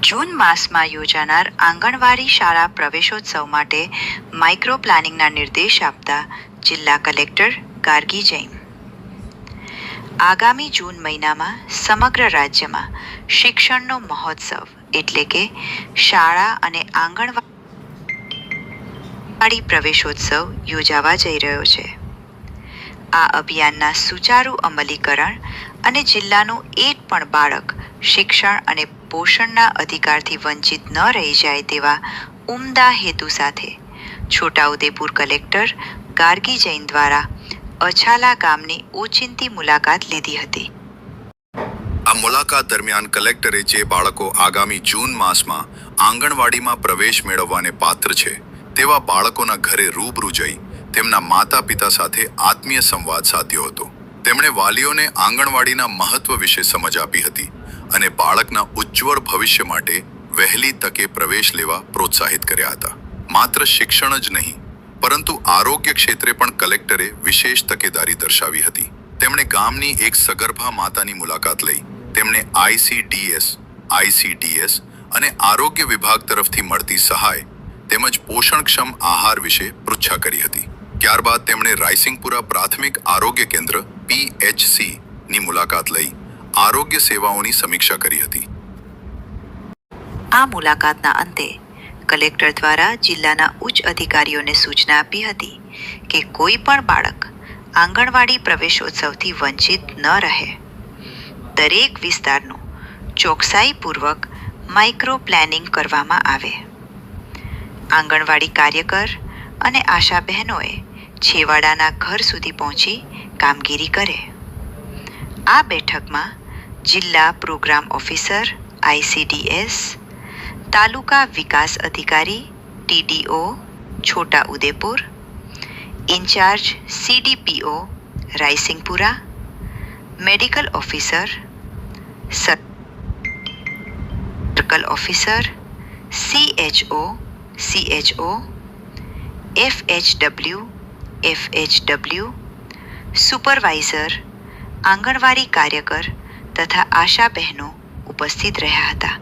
જૂન માસમાં યોજાનાર આંગણવાડી શાળા પ્રવેશોત્સવ માટે માઇક્રો પ્લાનિંગના નિર્દેશ આપતા જિલ્લા કલેક્ટર ગાર્ગી જૈન. આગામી જૂન મહિનામાં સમગ્ર રાજ્યમાં શિક્ષણનો મહોત્સવ એટલે કે શાળા અને આંગણવાડી પ્રવેશોત્સવ યોજાવા જઈ રહ્યો છે. આ અભિયાનના સુચારુ અમલીકરણ અને જિલ્લાનું એક પણ બાળક શિક્ષણ અને પોષણના અધિકારથી વંચિત ન રહી જાય તેવા ઉમદા હેતુ સાથે છોટાઉદેપુર કલેક્ટર ગાર્ગી જૈન દ્વારા અછાલા ગામની ઓચિંતી મુલાકાત લીધી હતી. આ મુલાકાત દરમિયાન કલેક્ટરે જે બાળકો આગામી જૂન માસમાં આંગણવાડીમાં પ્રવેશ મેળવવાને પાત્ર છે તેવા બાળકોના ઘરે રૂબરૂ જઈ તેમના માતા પિતા સાથે આત્મીય સંવાદ સાધ્યો હતો. તેમણે વાલીઓને આંગણવાડીના મહત્વ વિશે સમજ આપી હતી અને બાળકના ઉજ્જવળ ભવિષ્ય માટે વહેલી તકે પ્રવેશ લેવા પ્રોત્સાહિત કર્યા હતા. માત્ર શિક્ષણ જ નહીં પરંતુ આરોગ્ય ક્ષેત્રે પણ કલેક્ટરે વિશેષ તકેદારી દર્શાવી હતી. તેમણે ગામની એક સગર્ભા માતાની મુલાકાત લઈ તેમને આઈસીડીએસ અને આરોગ્ય વિભાગ તરફથી મળતી સહાય તેમજ પોષણક્ષમ આહાર વિશે પૃચ્છા કરી હતી. ત્યારબાદ તેમણે રાયસિંગપુરા પ્રાથમિક આરોગ્ય કેન્દ્ર PHC ની મુલાકાત લઈ આરોગ્ય સેવાઓની સમીક્ષા કરી હતી. આ મુલાકાતના અંતે કલેક્ટર દ્વારા જિલ્લાના ઉચ્ચ અધિકારીઓને સૂચના આપી હતી કે કોઈ પણ બાળક આંગણવાડી પ્રવેશોત્સવથી વંચિત ન રહે. દરેક વિસ્તારનું ચોકસાઈપૂર્વક માઇક્રો પ્લાનિંગ કરવામાં આવે. આંગણવાડી કાર્યકર અને આશા બહેનોએ છેવાડાના ઘર સુધી પહોંચી કામગીરી કરે. આ બેઠકમાં જિલ્લા પ્રોગ્રામ ઓફિસર ICDS, તાલુકા વિકાસ અધિકારી TDO Chhota Udepur, incharge CDPO Raysingpura, medical officer, circle officer, CHO, FHW, supervisor, anganwadi કાર્યકર તથા આશા બહેનો ઉપસ્થિત રહ્યા હતા.